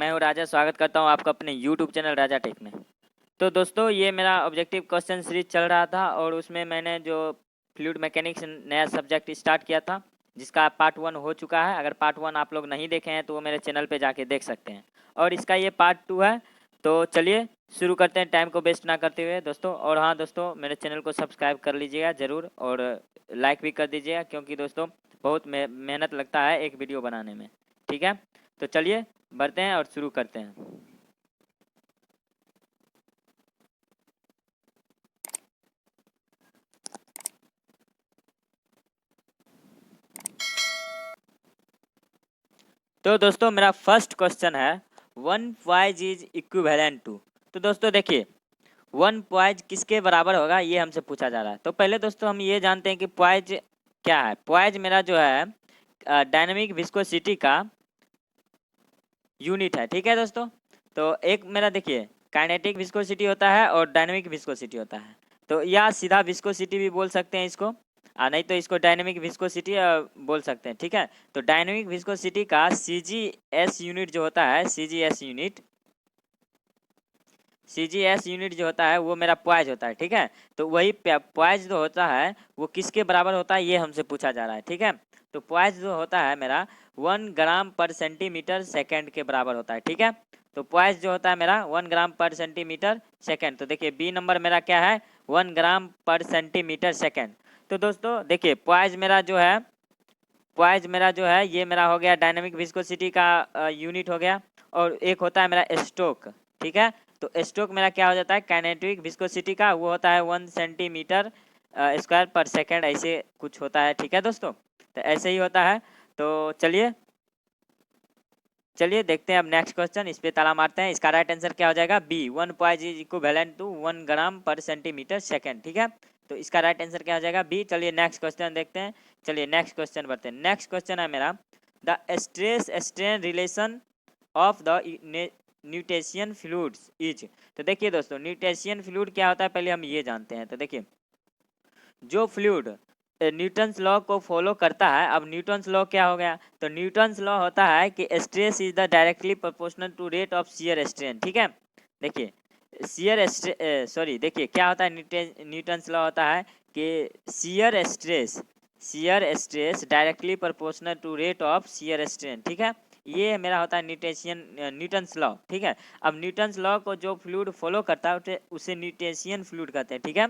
मैं हूं राजा। स्वागत करता हूं आपका अपने YouTube चैनल राजा टेक में। तो दोस्तों, ये मेरा ऑब्जेक्टिव क्वेश्चन सीरीज चल रहा था और उसमें मैंने जो फ्लूइड मैकेनिक्स नया सब्जेक्ट स्टार्ट किया था, जिसका पार्ट 1 हो चुका है। अगर पार्ट 1 आप लोग नहीं देखे हैं तो वो मेरे चैनल पे जाके देख सकते हैं। और इसका ये पार्ट 2 है। तो चलिए शुरू करते हैं, टाइम को वेस्ट ना करते हुए दोस्तों। और हाँ दोस्तों, मेरे चैनल को सब्सक्राइब कर लीजिएगा ज़रूर, और लाइक भी कर दीजिएगा, क्योंकि दोस्तों बहुत मेहनत लगता है एक वीडियो बनाने में। ठीक है, तो चलिए बढ़ते हैं और शुरू करते हैं। तो दोस्तों, मेरा फर्स्ट क्वेश्चन है 1 पॉइज इज इक्विवेलेंट टू। तो दोस्तों देखिए, 1 पॉइज किसके बराबर होगा, ये हमसे पूछा जा रहा है। तो पहले दोस्तों हम ये जानते हैं कि पॉइज क्या है। पॉइज मेरा जो है डायनेमिक विस्कोसिटी का यूनिट है। ठीक है दोस्तों, तो एक मेरा देखिए काइनेटिक विस्कोसिटी होता है और डायनेमिक विस्कोसिटी होता है। तो या सीधा विस्कोसिटी भी बोल सकते हैं इसको, नहीं तो इसको डायनेमिक विस्कोसिटी बोल सकते हैं। ठीक है, तो डायनेमिक विस्कोसिटी का CGS यूनिट जो होता है, CGS यूनिट जो होता है वो मेरा पॉइज होता है। ठीक है, तो वही पॉइज जो होता है वो किसके बराबर होता है, ये हमसे पूछा जा रहा है। ठीक है, तो पॉइज जो होता है मेरा 1 ग्राम पर सेंटीमीटर सेकेंड के बराबर होता है। ठीक है, तो पॉइज जो होता है मेरा 1 ग्राम पर सेंटीमीटर सेकेंड। तो देखिए बी नंबर मेरा क्या है, 1 ग्राम पर सेंटीमीटर सेकेंड। तो दोस्तों देखिए पॉइज मेरा जो है ये मेरा हो गया डायनामिक विस्कोसिटी का यूनिट हो गया। और एक होता है मेरा स्टोक। ठीक है, तो स्टोक मेरा क्या हो जाता है, काइनेटिक विस्कोसिटी का, वो होता है 1 सेंटीमीटर स्क्वायर पर सेकेंड, ऐसे कुछ होता है। ठीक है दोस्तों, तो ऐसे ही होता है। तो चलिए देखते हैं अब नेक्स्ट क्वेश्चन, इस पे ताला मारते हैं। इसका राइट आंसर क्या हो जाएगा, B 1 poise is equivalent to 1 gram पर सेंटीमीटर सेकेंड। ठीक है, तो इसका राइट आंसर क्या हो जाएगा, बी। चलिए नेक्स्ट क्वेश्चन देखते हैं। चलिए नेक्स्ट क्वेश्चन बढ़ते हैं। नेक्स्ट क्वेश्चन है मेरा the stress strain relation of the Newtonian fluids is. तो देखिए दोस्तों, न्यूटेशियन फ्लूइड क्या होता है पहले हम ये जानते हैं। तो देखिए जो फ्लूइड न्यूटन्स लॉ को फॉलो करता है, अब न्यूटन्स लॉ क्या हो गया, तो न्यूटन्स लॉ होता है कि stress is the directly proportional to rate of shear strain. ठीक है, देखिए देखिए क्या होता है, न्यूटन्स लॉ होता है कि shear stress directly proportional to rate of shear strain. ठीक है, ये मेरा होता है न्यूटन्स लॉ। ठीक है, अब न्यूटन्स लॉ को जो फ्लूइड फॉलो करता है उसे न्यूटेशियन फ्लूइड कहते हैं। ठीक है,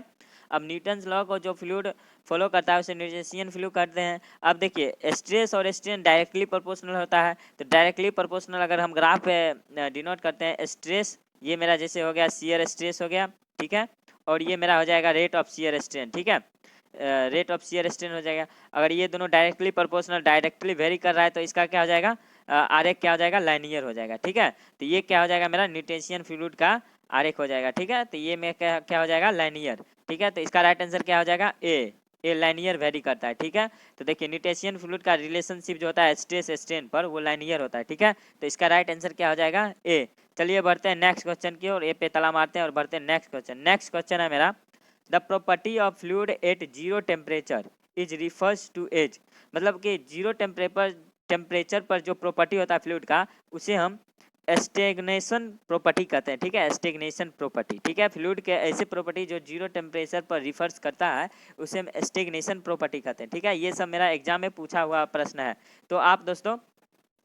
अब न्यूटन्स लॉ को जो फ्लूइड फॉलो करता है उसे न्यूटेशियन फ्लूइड कहते हैं। अब देखिए स्ट्रेस और स्ट्रेन डायरेक्टली प्रोपोर्शनल होता है। तो डायरेक्टली प्रोपोर्शनल अगर हम ग्राफ पे डिनोट करते हैं, स्ट्रेस ये मेरा जैसे हो गया शियर स्ट्रेस हो गया। ठीक है, और ये मेरा हो जाएगा रेट ऑफ शियर स्ट्रेन। ठीक है, रेट ऑफ शियर स्ट्रेन हो जाएगा। अगर ये दोनों डायरेक्टली प्रोपोर्शनल डायरेक्टली वेरी कर रहा है तो इसका क्या हो जाएगा, आरेख क्या हो जाएगा, लाइनियर हो जाएगा। ठीक है, तो ये क्या हो जाएगा मेरा न्यूटेशियन फ्लूइड का आरेख हो जाएगा। ठीक है, तो ये में क्या हो जाएगा, लाइनियर। ठीक है, तो इसका राइट आंसर क्या हो जाएगा, ए लाइनियर वेरी करता है। ठीक है, तो देखिए न्यूटेशियन फ्लूइड का रिलेशनशिप जो होता है स्ट्रेस स्ट्रेन पर, वो लाइनियर होता है। ठीक है, तो इसका राइट आंसर क्या हो जाएगा, ए। चलिए बढ़ते हैं नेक्स्ट क्वेश्चन की ओर, ए पे तला मारते हैं और बढ़ते हैं नेक्स्ट क्वेश्चन। नेक्स्ट क्वेश्चन है मेरा the property of fluid at zero temperature is refers to as. मतलब कि जीरो टेम्परेचर पर जो प्रॉपर्टी होता है फ्लूइड का, उसे हम स्टेगनेशन प्रॉपर्टी कहते हैं। ठीक है, स्टेगनेशन प्रॉपर्टी। ठीक है, फ्लूइड के ऐसे प्रॉपर्टी जो जीरो टेम्परेचर पर रिफर्स करता है उसे हम स्टेगनेशन प्रॉपर्टी कहते हैं। ठीक है, ये सब मेरा एग्जाम में पूछा हुआ प्रश्न है। तो आप दोस्तों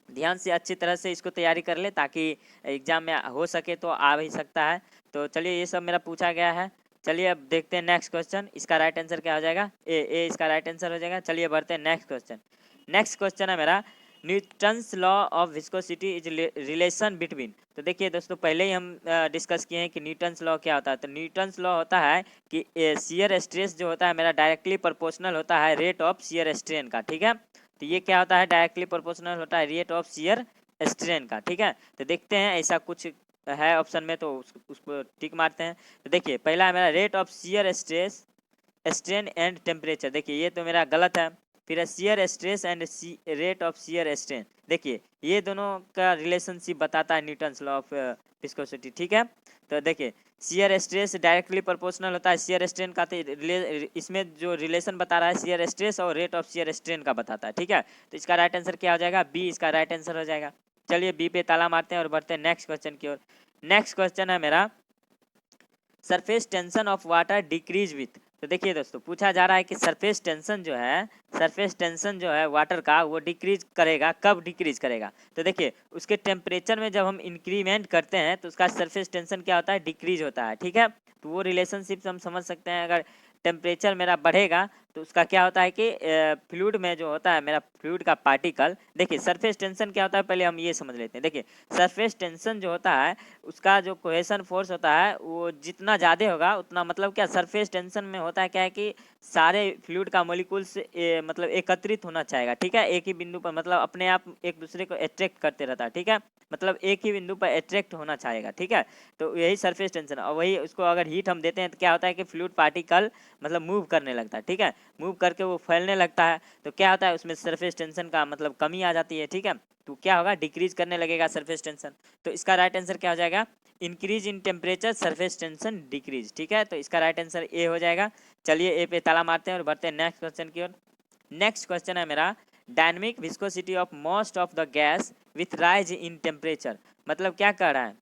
ध्यान से अच्छी तरह से इसको तैयारी कर ले, ताकि एग्जाम में हो सके तो आ भी सकता है। तो चलिए ये सब मेरा पूछा गया है। चलिए अब देखते हैं नेक्स्ट क्वेश्चन, इसका राइट आंसर क्या हो जाएगा, ए इसका राइट आंसर हो जाएगा। चलिए बढ़ते हैं नेक्स्ट क्वेश्चन। नेक्स्ट क्वेश्चन है मेरा Newton's law of viscosity is relation between. तो देखिए दोस्तों, पहले ही हम डिस्कस किए हैं कि न्यूटन्स लॉ क्या होता है। तो न्यूटन्स लॉ होता है कि शियर स्ट्रेस जो होता है मेरा डायरेक्टली प्रोपोर्शनल होता है रेट ऑफ शियर स्ट्रेन का। ठीक है, तो ये क्या होता है, डायरेक्टली प्रोपोर्शनल होता है रेट ऑफ शियर स्ट्रेन का। ठीक है, तो देखते हैं ऐसा कुछ है ऑप्शन में, तो उस पर टिक मारते हैं। तो देखिए पहला है मेरा rate of shear stress strain and temperature. देखिए ये तो मेरा गलत है। फिर है shear stress and rate of shear strain. देखिए ये दोनों का रिलेशनशिप बताता है न्यूटन्स लॉ ऑफ विस्कोसिटी। ठीक है, तो देखिए शियर स्ट्रेस डायरेक्टली प्रोपोर्शनल होता है शियर स्ट्रेन का, तो इसमें जो रिलेशन बता रहा है शियर स्ट्रेस और रेट ऑफ शियर स्ट्रेन का बताता है। ठीक है, तो इसका राइट आंसर क्या हो जाएगा, बी इसका राइट आंसर हो जाएगा। चलिए बी पे ताला मारते हैं और बढ़ते हैं नेक्स्ट क्वेश्चन की ओर। नेक्स्ट क्वेश्चन है मेरा, surface tension of water decrease with. तो देखिए दोस्तों, पूछा जा रहा है कि सरफेस टेंशन जो है वाटर का, वो डिक्रीज करेगा, कब डिक्रीज करेगा। तो देखिए उसके टेम्परेचर में जब हम इंक्रीमेंट करते हैं तो उसका सरफेस टेंशन क्या होता है, डिक्रीज होता है, ठीक है। तो वो रिलेशनशिप हम समझ सकते हैं, अगर टेम्परेचर मेरा बढ़ेगा तो उसका क्या होता है कि फ्लूइड में जो होता है मेरा फ्लूइड का पार्टिकल, देखिए सरफेस टेंशन क्या होता है पहले हम ये समझ लेते हैं। देखिए सरफेस टेंशन जो होता है उसका जो कोहेशन फोर्स होता है वो जितना ज़्यादा होगा उतना, मतलब क्या सरफेस टेंशन में होता है क्या है कि सारे फ्लूइड का मोलिकुल्स मतलब एकत्रित होना चाहेगा, ठीक है, एक ही बिंदु पर, मतलब अपने आप एक दूसरे को अट्रैक्ट करते रहता है, ठीक है, मतलब एक ही बिंदु पर अट्रैक्ट होना चाहेगा, ठीक है। तो यही सरफेस टेंशन, और वही उसको अगर हीट हम देते हैं तो क्या होता है कि फ्लूइड पार्टिकल मतलब मूव करने लगता है, ठीक है, मूव करके वो फैलने लगता है। तो क्या होता है उसमें सरफेस टेंशन का मतलब कमी आ जाती है, ठीक है। तो क्या होगा, डिक्रीज करने लगेगा सरफेस टेंशन। तो इसका राइट आंसर क्या हो जाएगा, increase in temperature surface tension decrease, ठीक है। तो इसका राइट आंसर ए हो जाएगा। चलिए ए पे ताला मारते हैं और बढ़ते हैं नेक्स्ट क्वेश्चन की ओर। नेक्स्ट क्वेश्चन है मेरा, dynamic viscosity of most of the gas with rise in temperature. मतलब क्या कह रहा है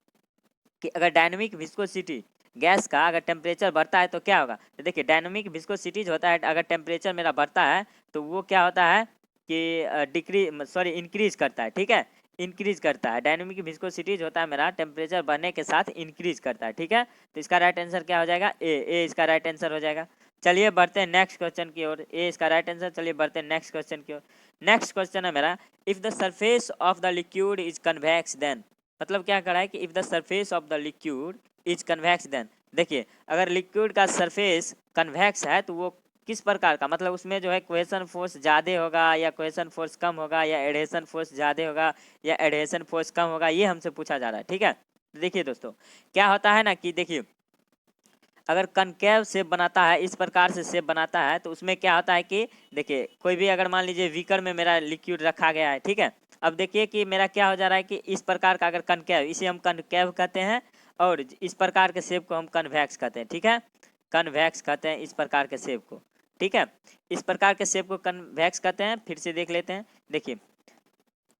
कि अगर डायनेमिक विस्कोसिटी गैस का अगर टेम्परेचर बढ़ता है तो क्या होगा। तो देखिए डायनेमिक विस्कोसिटी जो होता है, अगर टेम्परेचर मेरा बढ़ता है तो वो क्या होता है कि इंक्रीज करता है, ठीक है, इंक्रीज करता है। डायनेमिक विस्कोसिटी जो होता है मेरा टेम्परेचर बढ़ने के साथ इंक्रीज करता है, ठीक है। तो इसका राइट आंसर क्या हो जाएगा, ए इसका राइट आंसर हो जाएगा। चलिए बढ़ते हैं नेक्स्ट क्वेश्चन की ओर, ए इसका राइट आंसर। चलिए बढ़ते हैं नेक्स्ट क्वेश्चन की ओर। नेक्स्ट क्वेश्चन है मेरा, if the surface of the liquid is convex then. मतलब क्या कह रहा है कि if the surface of the liquid is convex then. देखिए अगर लिक्विड का सरफेस कन्वेक्स है तो वो किस प्रकार का, मतलब उसमें जो है कोहेशन फोर्स ज़्यादा होगा या कोहेशन फोर्स कम होगा, या एडहेशन फोर्स ज़्यादा होगा या एडहेशन फोर्स कम होगा, ये हमसे पूछा जा रहा है, ठीक है। देखिए दोस्तों क्या होता है ना कि देखिए अगर कनकेव शेप बनाता है, इस प्रकार से शेप बनाता है, तो उसमें क्या होता है कि देखिए कोई भी अगर मान लीजिए बीकर में मेरा लिक्विड रखा गया है, ठीक है। अब देखिए कि मेरा क्या हो जा रहा है कि इस प्रकार का अगर कनकेव, इसे हम कनकेव कहते हैं, और इस प्रकार के शेप को हम कन्वेक्स कहते हैं, ठीक है, कन्वेक्स कहते हैं इस प्रकार के शेप को, ठीक है, इस प्रकार के शेप को कन्वेक्स कहते हैं। फिर से देख लेते हैं, देखिए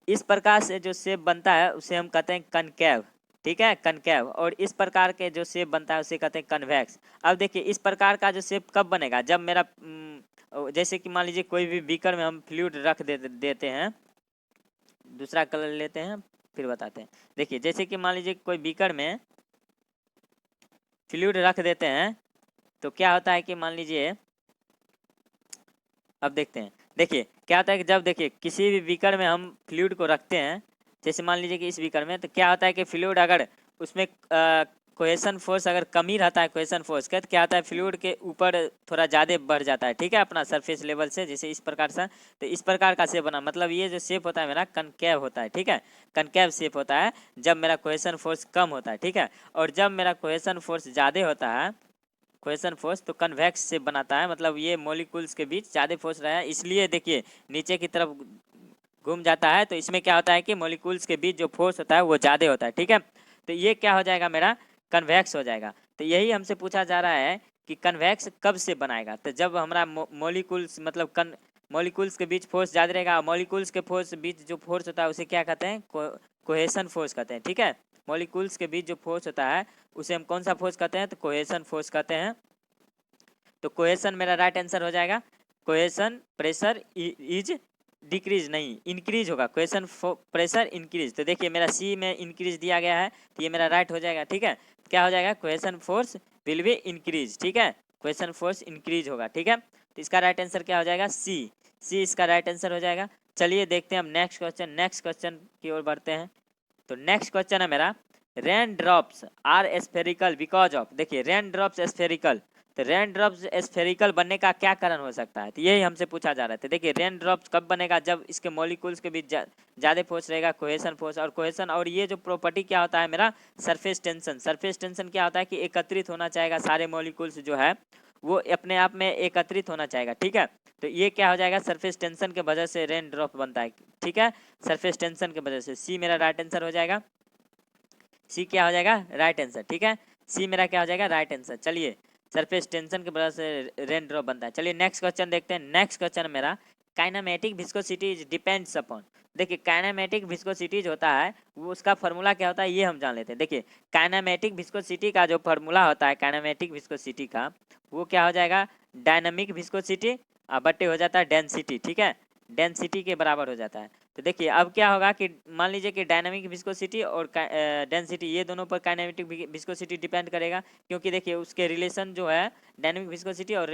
इस प्रकार से जो शेप बनता है उसे हम कहते हैं कनकेव, ठीक है, कनकेव। और इस प्रकार के जो शेप बनता है उसे कहते हैं कन्वेक्स। अब देखिए इस प्रकार का जो शेप कब बनेगा, जब मेरा जैसे कि मान लीजिए कोई भी बीकर में हम फ्लूइड रख देते हैं, दूसरा कलर लेते हैं फिर बताते हैं। देखिए जैसे कि मान लीजिए कोई बीकर में फ्लूइड रख देते हैं तो क्या होता है कि मान लीजिए, अब देखते हैं, देखिए क्या होता है कि जब देखिए किसी भी बीकर में हम फ्लूइड को रखते हैं, जैसे मान लीजिए कि इस बीकर में, तो क्या होता है कि फ्लूइड अगर उसमें कोहेशन फोर्स अगर कमी रहता है कोहेशन फोर्स का, तो क्या होता है फ्लूइड के ऊपर थोड़ा ज़्यादा बढ़ जाता है, ठीक है, अपना सरफेस लेवल से, जैसे इस प्रकार से। तो इस प्रकार का शेप बना, मतलब ये जो शेप होता है मेरा कनकेव होता है, ठीक है, कनकेव शेप होता है जब मेरा कोहेशन फोर्स कम होता है, ठीक है। और जब मेरा कोहेशन फोर्स ज़्यादा होता है, कोहेशन फोर्स, तो कन्वेक्स शेप बनाता है, मतलब ये मॉलिक्यूल्स के बीच ज़्यादा फोर्स रहा है, इसलिए देखिए नीचे की तरफ घूम जाता है। तो इसमें क्या होता है कि मॉलिक्यूल्स के बीच जो फोर्स होता है वो ज़्यादा होता है, ठीक है। तो ये क्या हो जाएगा, मेरा कन्वेक्स हो जाएगा। तो यही हमसे पूछा जा रहा है कि कन्वेक्स कब से बनाएगा, तो जब हमारा मॉलिक्यूल्स मतलब मॉलिक्यूल्स के बीच फोर्स ज़्यादा रहेगा। मॉलिक्यूल्स के फोर्स बीच जो फोर्स होता है उसे क्या कहते हैं, कोहेशन फोर्स कहते हैं, ठीक है। मॉलिक्यूल्स के बीच जो फोर्स होता है उसे हम कौन सा फोर्स कहते हैं, तो कोहेशन फोर्स कहते हैं। तो कोहेशन मेरा राइट आंसर हो जाएगा। कोहेशन प्रेशर इज डिक्रीज नहीं इंक्रीज होगा, कोहेशन प्रेशर इंक्रीज। तो देखिए मेरा सी में इंक्रीज दिया गया है तो ये मेरा राइट हो जाएगा, ठीक है। क्या हो जाएगा, cohesion force will be increase, ठीक है, कोहेशन फोर्स इंक्रीज होगा, ठीक है। तो इसका राइट आंसर क्या हो जाएगा, सी इसका राइट आंसर हो जाएगा। चलिए देखते हैं हम नेक्स्ट क्वेश्चन की ओर बढ़ते हैं। तो नेक्स्ट क्वेश्चन है मेरा, rain drops are spherical because of. देखिए रेन ड्रॉप्स स्फेरिकल, तो रेन ड्रॉप्स स्फेरिकल बनने का क्या कारण हो सकता है, तो यही हमसे पूछा जा रहा है। तो देखिए रेन ड्रॉप्स कब बनेगा, जब इसके मॉलिक्यूल्स के बीच ज़्यादा फोर्स रहेगा, कोहेशन फोर्स और कोहेशन। और ये जो प्रॉपर्टी क्या होता है मेरा, सरफेस टेंशन क्या होता है कि एकत्रित होना चाहेगा, सारे मॉलिक्यूल्स जो है वो अपने आप में एकत्रित होना चाहेगा, ठीक है। तो ये क्या हो जाएगा, सरफेस टेंशन के वजह से रेन ड्रॉप बनता है, ठीक है, सरफेस टेंशन के वजह से। सी मेरा राइट आंसर हो जाएगा, सी क्या हो जाएगा, राइट आंसर, ठीक है, सी मेरा क्या हो जाएगा, राइट आंसर। चलिए सरफेस टेंशन की वजह से रेन ड्रॉप बनता है। चलिए नेक्स्ट क्वेश्चन देखते हैं। नेक्स्ट क्वेश्चन मेरा, kinematic viscosity is depends upon. देखिए काइनेमेटिक विस्कोसिटी जो होता है वो उसका फार्मूला क्या होता है ये हम जान लेते हैं। देखिए काइनेमेटिक विस्कोसिटी का जो फार्मूला होता है काइनेमेटिक विस्कोसिटी का, वो क्या हो जाएगा, डायनामिक विस्कोसिटी बट्टे हो जाता है डेंसिटी, ठीक है, डेंसिटी के बराबर हो जाता है। तो देखिए अब क्या होगा कि मान लीजिए कि डायनामिक विस्कोसिटी और डेंसिटी ये दोनों पर काइनेमेटिक विस्कोसिटी डिपेंड करेगा, क्योंकि देखिए उसके रिलेशन जो है डायनामिक विस्कोसिटी और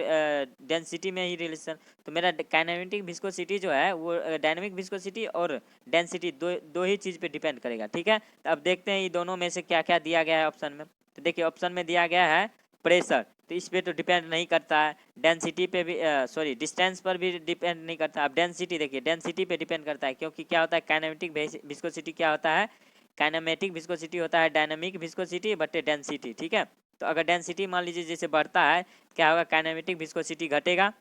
डेंसिटी में ही रिलेशन। तो मेरा काइनेमेटिक विस्कोसिटी जो है वो डायनामिक विस्कोसिटी और डेंसिटी दो ही चीज़ पे डिपेंड करेगा, ठीक है। तो अब देखते हैं ये दोनों में से क्या क्या दिया गया है ऑप्शन में। तो देखिए ऑप्शन में दिया गया है प्रेशर, तो इस पे तो डिपेंड नहीं करता है, डेंसिटी पे भी सॉरी डिस्टेंस पर भी डिपेंड नहीं करता। अब डेंसिटी देखिए डेंसिटी पे डिपेंड करता है, क्योंकि क्या होता है काइनेमेटिक विस्कोसिटी क्या होता है, काइनेमेटिक विस्कोसिटी होता है डायनामिक विस्कोसिटी बटे डेंसिटी, ठीक है। तो अगर डेंसिटी मान लीजिए जैसे बढ़ता है क्या होगा, काइनेमेटिक विस्कोसिटी घटेगा,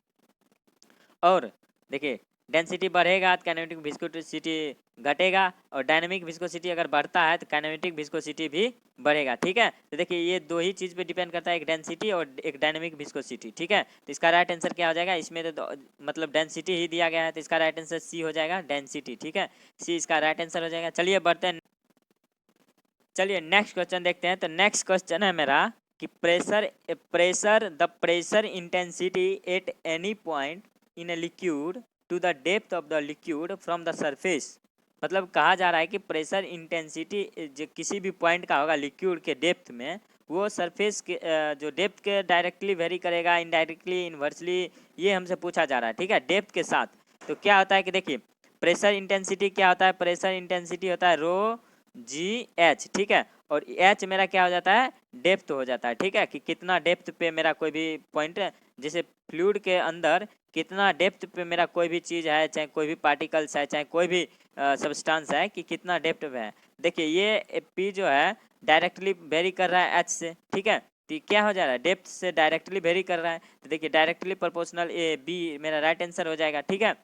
और देखिए डेंसिटी बढ़ेगा तो काइनेमेटिक विस्कोसिटी घटेगा, और डायनामिक विस्कोसिटी अगर बढ़ता है तो काइनेमेटिक विस्कोसिटी भी बढ़ेगा, ठीक है। तो देखिए ये दो ही चीज़ पे डिपेंड करता है, एक डेंसिटी और एक डायनामिक विस्कोसिटी, ठीक है। तो इसका राइट आंसर क्या हो जाएगा, इसमें तो मतलब डेंसिटी ही दिया गया है, तो इसका राइट आंसर सी हो जाएगा, डेंसिटी, ठीक है, सी इसका राइट आंसर हो जाएगा। चलिए बढ़ते हैं, चलिए नेक्स्ट क्वेश्चन देखते हैं। तो नेक्स्ट क्वेश्चन है मेरा कि the pressure intensity at any point in a liquid to the depth of the liquid from the surface. मतलब कहा जा रहा है कि प्रेशर इंटेंसिटी जो किसी भी पॉइंट का होगा लिक्विड के डेप्थ में, वो सरफेस के जो डेप्थ के डायरेक्टली वेरी करेगा, इनडायरेक्टली, इन्वर्सली, ये हमसे पूछा जा रहा है, ठीक है, डेप्थ के साथ। तो क्या होता है कि देखिए प्रेशर इंटेंसिटी क्या होता है, प्रेशर इंटेंसिटी होता है रो जी एच, ठीक है, और एच मेरा क्या हो जाता है, डेप्थ हो जाता है, ठीक है, कि कितना डेप्थ पे मेरा कोई भी पॉइंट, जैसे फ्लूइड के अंदर कितना डेप्थ पे मेरा कोई भी चीज़ है, चाहे कोई भी पार्टिकल्स है, चाहे कोई भी सब्सटेंस है, कि कितना डेप्थ पे है। देखिए ये पी जो है डायरेक्टली वेरी कर रहा है एच से, ठीक है, तो क्या हो जा रहा है, डेप्थ से डायरेक्टली वेरी कर रहा है, तो देखिए डायरेक्टली प्रोपोर्शनल ए बी मेरा राइट आंसर हो जाएगा, ठीक है,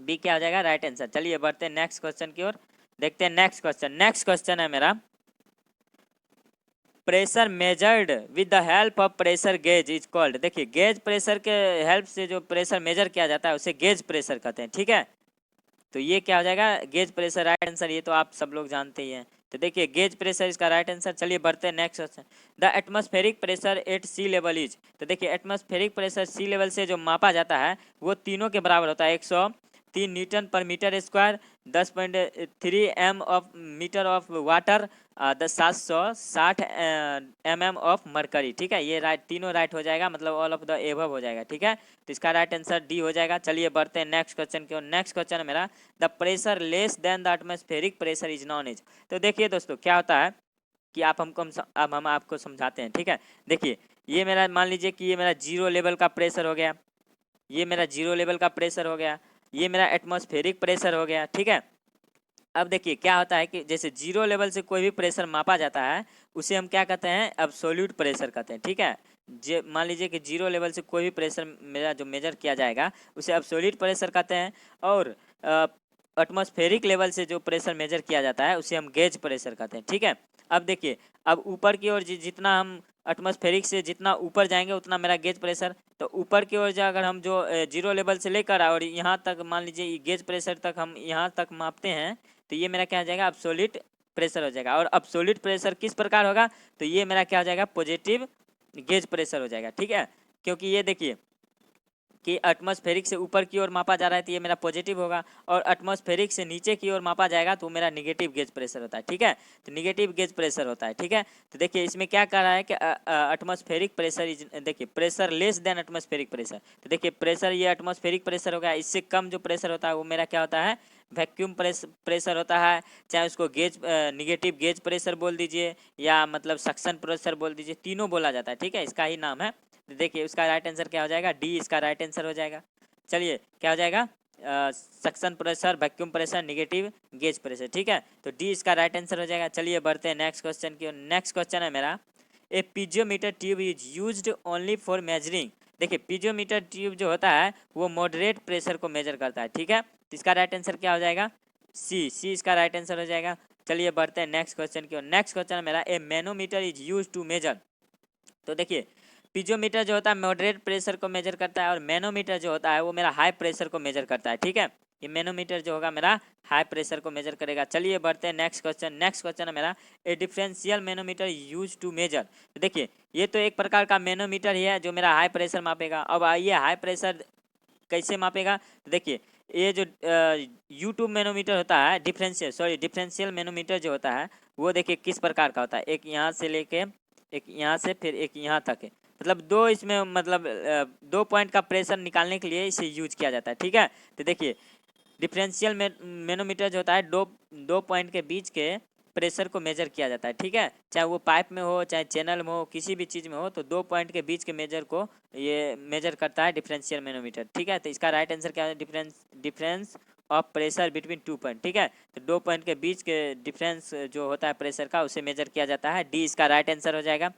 बी क्या हो जाएगा, राइट आंसर। चलिए बढ़ते हैं नेक्स्ट क्वेश्चन की ओर, देखते हैं नेक्स्ट क्वेश्चन। नेक्स्ट क्वेश्चन है मेरा pressure measured with the help of pressure gauge is called. देखिए गेज प्रेशर के हेल्प से जो प्रेशर मेजर किया जाता है उसे गेज प्रेशर कहते हैं, ठीक है। तो ये क्या हो जाएगा, गेज प्रेशर, राइट आंसर, ये तो आप सब लोग जानते ही हैं। तो देखिए गेज प्रेशर इसका राइट आंसर। चलिए बढ़ते हैं next question. The atmospheric pressure at sea level is. तो देखिए एटमॉस्फेरिक प्रेशर सी लेवल से जो मापा जाता है वो तीनों के बराबर होता है, 103 न्यूटन पर metre square, 10.3 m of metre of water, 760 mm of mercury, ठीक है। ये राइट, तीनों राइट हो जाएगा, मतलब ऑल ऑफ द एबव हो जाएगा, ठीक है। तो इसका राइट आंसर डी हो जाएगा। चलिए बढ़ते हैं नेक्स्ट क्वेश्चन की ओर। नेक्स्ट क्वेश्चन है मेरा the pressure less than the atmospheric pressure is known as. तो देखिए दोस्तों क्या होता है कि अब हम आपको समझाते हैं, ठीक है। देखिए ये मेरा मान लीजिए कि ये मेरा जीरो लेवल का प्रेशर हो गया, ये मेरा जीरो लेवल का प्रेशर हो गया, ये मेरा एटमॉस्फेरिक प्रेशर हो गया, ठीक है। अब देखिए क्या होता है कि जैसे जीरो लेवल से कोई भी प्रेशर मापा जाता है उसे हम क्या कहते हैं, एब्सोल्यूट प्रेशर कहते हैं, ठीक है। जे मान लीजिए कि जीरो लेवल से कोई भी प्रेशर मेरा जो मेजर किया जाएगा उसे एब्सोल्यूट प्रेशर कहते हैं, और एटमॉस्फेरिक लेवल से जो प्रेशर मेजर किया जाता है उसे हम गेज प्रेशर कहते हैं, ठीक है। अब देखिए अब ऊपर की ओर जितना हम एटमॉस्फेरिक से जितना ऊपर जाएंगे उतना मेरा गेज प्रेशर, तो ऊपर की ओर जो अगर हम जो जीरो लेवल से लेकर और यहाँ तक मान लीजिए गेज प्रेशर तक हम यहाँ तक मापते हैं, तो ये मेरा क्या हो जाएगा, एब्सोल्यूट प्रेशर हो जाएगा। और एब्सोल्यूट प्रेशर किस प्रकार होगा, तो ये मेरा क्या हो जाएगा, पॉजिटिव गेज प्रेशर हो जाएगा, ठीक है। क्योंकि ये देखिए कि एटमॉस्फेरिक से ऊपर की ओर मापा जा रहा है तो ये मेरा पॉजिटिव होगा, और एटमॉस्फेरिक से नीचे की ओर मापा जाएगा तो मेरा निगेटिव गेज प्रेशर होता है, ठीक है। तो निगेटिव गेज प्रेशर होता है, ठीक है। तो देखिए इसमें क्या कह रहा है कि एटमॉस्फेरिक प्रेशर इज, देखिए pressure less then atmospheric pressure. तो देखिए प्रेशर ये एटमॉस्फेरिक प्रेशर हो गया, इससे कम जो प्रेशर होता है वो मेरा क्या होता है, वैक्यूम प्रेशर होता है, चाहे उसको गेज निगेटिव गेज प्रेशर बोल दीजिए या मतलब सक्शन प्रेशर बोल दीजिए, तीनों बोला जाता है, ठीक है, इसका ही नाम है। तो देखिए उसका राइट आंसर क्या हो जाएगा, डी इसका राइट आंसर हो जाएगा। चलिए क्या हो जाएगा, suction pressure, vacuum pressure, negative gauge pressure, ठीक है। तो डी इसका राइट आंसर हो जाएगा। चलिए बढ़ते हैं नेक्स्ट क्वेश्चन की। नेक्स्ट क्वेश्चन है मेरा a piezometer tube is used only for measuring. देखिए पीजियोमीटर ट्यूब जो होता है वो मॉडरेट प्रेशर को मेजर करता है, ठीक है। तो इसका राइट आंसर क्या हो जाएगा, सी, सी इसका राइट आंसर हो जाएगा। चलिए बढ़ते हैं नेक्स्ट क्वेश्चन की। नेक्स्ट क्वेश्चन है मेरा a manometer is use to measure. तो देखिए पीजियोमीटर जो होता है मॉडरेट प्रेशर को मेजर करता है, और मैनोमीटर जो होता है वो मेरा हाई प्रेशर को मेजर करता है, ठीक है। ये मैनोमीटर जो होगा मेरा हाई प्रेशर को मेजर करेगा। चलिए बढ़ते हैं नेक्स्ट क्वेश्चन। नेक्स्ट क्वेश्चन है मेरा a differential manometer use to measure. तो देखिए ये तो एक प्रकार का मैनोमीटर ही है जो मेरा हाई प्रेशर मापेगा। अब आइए हाई प्रेशर कैसे मापेगा, तो देखिए ये जो यूट्यूब मैनोमीटर होता है, डिफरेंशियल मैनोमीटर जो होता है वो देखिए किस प्रकार का होता है। एक यहाँ से लेके एक यहाँ से फिर एक यहाँ तक है, मतलब दो इसमें मतलब 2 पॉइंट का प्रेशर निकालने के लिए इसे यूज किया जाता है। ठीक है, तो देखिए डिफरेंशियल मैनोमीटर जो होता है दो पॉइंट के बीच के प्रेशर को मेजर किया जाता है। ठीक है, चाहे वो पाइप में हो चाहे चैनल में हो किसी भी चीज़ में हो, तो 2 पॉइंट के बीच के मेजर को ये मेजर करता है डिफरेंशियल मैनोमीटर। ठीक है, तो इसका राइट आंसर क्या है, difference of pressure between 2 point. ठीक है, तो 2 पॉइंट के बीच के डिफरेंस जो होता है प्रेशर का उसे मेजर किया जाता है। डी इसका राइट आंसर हो जाएगा।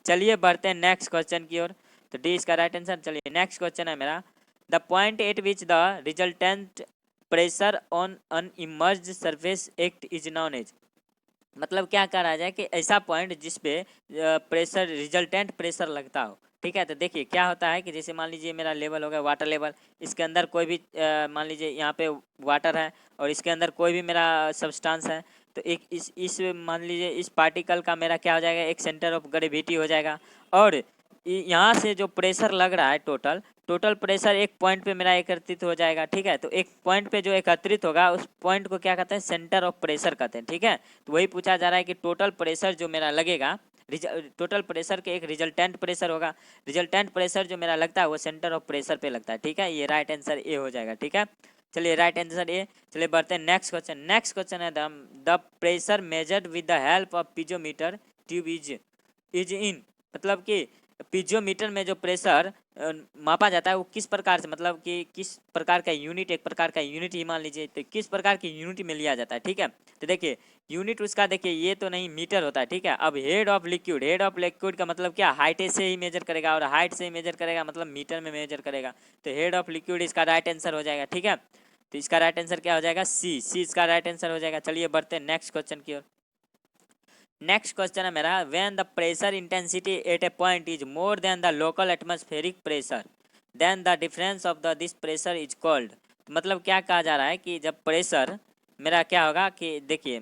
चलिए बढ़ते हैं नेक्स्ट क्वेश्चन की ओर, तो डी इसका राइट आंसर। चलिए नेक्स्ट क्वेश्चन है मेरा the point at which the resultant pressure on an immersed surface act is known as. मतलब क्या कहा जाए कि ऐसा पॉइंट जिस पे प्रेशर रिजल्टेंट प्रेशर लगता हो। ठीक है, तो देखिए क्या होता है कि जैसे मान लीजिए मेरा लेवल हो गया वाटर लेवल, इसके अंदर कोई भी मान लीजिए यहाँ पे वाटर है और इसके अंदर कोई भी मेरा सब्सटेंस है, तो एक इस मान लीजिए इस पार्टिकल का मेरा क्या हो जाएगा, एक सेंटर ऑफ ग्रेविटी हो जाएगा। और यहाँ से जो प्रेशर लग रहा है टोटल प्रेशर एक पॉइंट पे मेरा एकत्रित हो जाएगा। ठीक है, तो एक पॉइंट पे जो एकत्रित होगा उस पॉइंट को क्या कहते हैं, सेंटर ऑफ प्रेशर कहते हैं। ठीक है, तो वही पूछा जा रहा है कि टोटल प्रेशर जो मेरा लगेगा, टोटल प्रेशर के एक रिजल्टेंट प्रेशर होगा, रिजल्टेंट प्रेशर जो मेरा लगता है वो सेंटर ऑफ प्रेशर पे लगता है। ठीक है, ये राइट आंसर ए हो जाएगा। ठीक है, चलिए राइट आंसर ए। चलिए बढ़ते हैं नेक्स्ट क्वेश्चन। नेक्स्ट क्वेश्चन है the pressure measured with the help of piezometer tube is in. मतलब कि पीजियोमीटर में जो प्रेशर मापा जाता है वो किस प्रकार से, मतलब कि किस प्रकार का यूनिट, एक प्रकार का यूनिट ही मान लीजिए, तो किस प्रकार की यूनिट में लिया जाता है। ठीक है, तो देखिए यूनिट उसका देखिए ये तो नहीं मीटर होता है। ठीक है, अब हेड ऑफ लिक्विड का मतलब क्या, हाइट से ही मेजर करेगा, और हाइट से ही मेजर करेगा मतलब मीटर में मेजर करेगा। तो हेड ऑफ लिक्विड इसका राइट आंसर हो जाएगा। ठीक है, तो इसका राइट आंसर क्या हो जाएगा, सी इसका राइट आंसर हो जाएगा। चलिए बढ़ते हैं नेक्स्ट क्वेश्चन की ओर। नेक्स्ट क्वेश्चन है मेरा when the pressure intensity at a point is more than the local atmospheric pressure then the difference of the this pressure is called. मतलब क्या कहा जा रहा है कि जब प्रेशर मेरा क्या होगा कि देखिए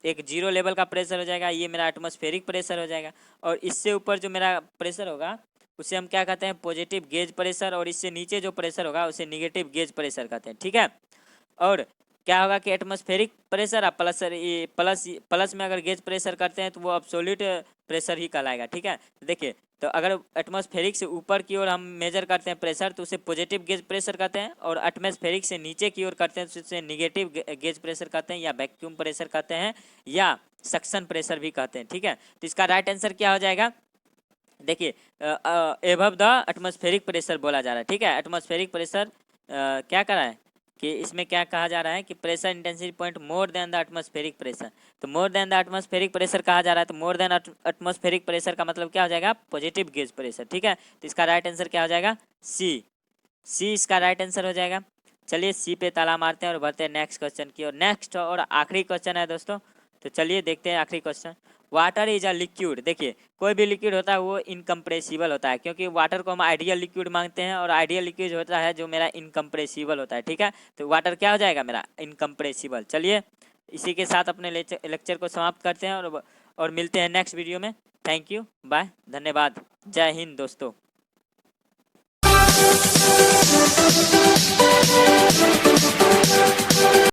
एक जीरो लेवल का प्रेशर हो जाएगा, ये मेरा एटमॉस्फेरिक प्रेशर हो जाएगा, और इससे ऊपर जो मेरा प्रेशर होगा उसे हम क्या कहते हैं, पॉजिटिव गेज प्रेशर, और इससे नीचे जो प्रेशर होगा उसे निगेटिव गेज प्रेशर कहते हैं। ठीक है, और क्या होगा कि एटमॉस्फेरिक प्रेशर आप प्लस में अगर गेज प्रेशर करते हैं तो वो एब्सोल्यूट प्रेशर ही कहलाएगा। ठीक है, देखिए तो अगर एटमॉस्फेरिक से ऊपर की ओर हम मेजर करते हैं प्रेशर तो उसे पॉजिटिव गेज प्रेशर कहते हैं, और एटमॉस्फेरिक से नीचे की ओर करते हैं तो उसे निगेटिव गेज प्रेशर कहते हैं, या वैक्यूम प्रेशर कहते हैं, या सक्शन प्रेशर भी कहते हैं। ठीक है, तो इसका राइट आंसर क्या हो जाएगा, देखिए एबव द एटमॉस्फेरिक प्रेशर बोला जा रहा है। ठीक है, एटमॉस्फेरिक प्रेशर क्या करा है कि इसमें क्या कहा जा रहा है कि pressure intensity point more than the atmospheric pressure, तो more than the atmospheric pressure कहा जा रहा है, तो मोर देन एटमॉस्फेरिक प्रेशर का मतलब क्या हो जाएगा, पॉजिटिव गेज प्रेशर। ठीक है, तो इसका राइट आंसर क्या हो जाएगा, सी इसका राइट आंसर हो जाएगा। चलिए सी पे ताला मारते हैं और बढ़ते हैं नेक्स्ट क्वेश्चन की और नेक्स्ट और आखिरी क्वेश्चन है दोस्तों, तो चलिए देखते हैं आखिरी question. Water is a liquid. देखिए कोई भी लिक्विड होता है वो इनकम्प्रेसिबल होता है, क्योंकि वाटर को हम आइडियल लिक्विड मांगते हैं, और आइडियल लिक्विड होता है जो मेरा इनकम्प्रेसिबल होता है। ठीक है, तो वाटर क्या हो जाएगा मेरा, इनकम्प्रेसिबल। चलिए इसी के साथ अपने लेक्चर को समाप्त करते हैं और मिलते हैं नेक्स्ट वीडियो में। थैंक यू, बाय, धन्यवाद, जय हिंद दोस्तों।